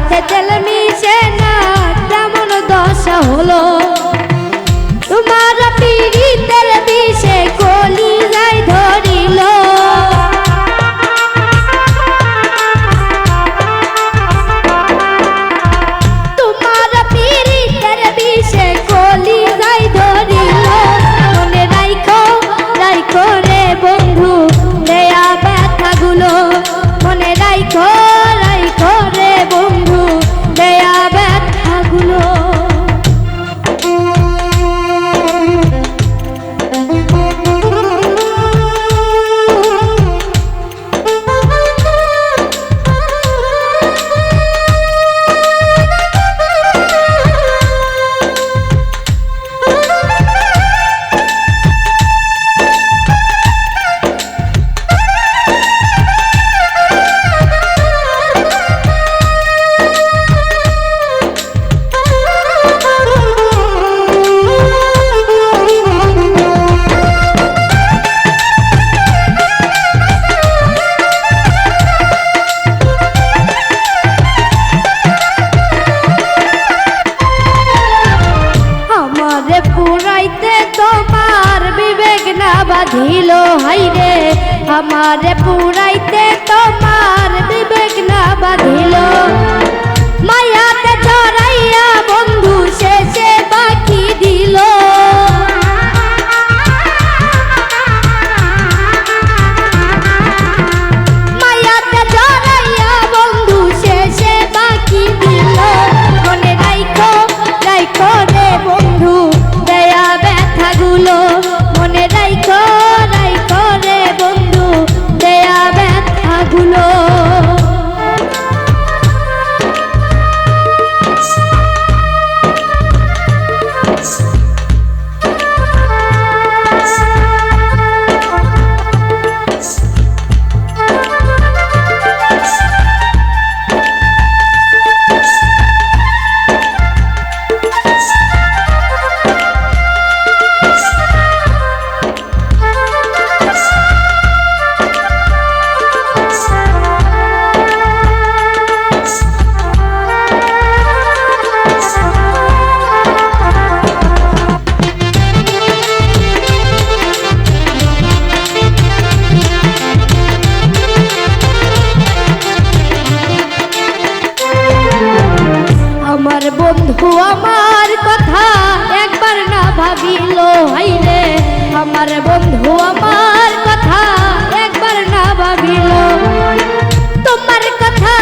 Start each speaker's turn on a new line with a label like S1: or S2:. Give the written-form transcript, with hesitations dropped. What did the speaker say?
S1: সাথে তেল মিশে না কেমন দশা হলো তোমার পীড়িতের বিষে কলি যায় ধরিল তোমার পীড়িতের বিষে কলি যায় ধরিল মনে রাইখো রাইখো রে বন্ধু দেয়া ব্যথাগুলো মনে রাইখো রাইখো রে বন্ধু দেয়া ব্যথাগুলো পুরাইতে তোমার বিবেক না বাঁধিল হাইরে আমারে পুরাইতে তোমার বিবেক না বাঁধিল মায়াতে জড়াইয়া বন্ধু শেষে বাকি দিল মায়াতে জড়াইয়া বন্ধু শেষে বাকি দিল মনে রাইখো রাইখো রে বন্ধু দেয়া ব্যথাগুলো মনে রাইখো রাইখো রে বন্ধু দেয়া ব্যথাগুলো আমার বন্ধু আমার কথা একবার না ভাবিল হাইরে আমার বন্ধু আমার কথা একবার না ভাবিল তোমার কথা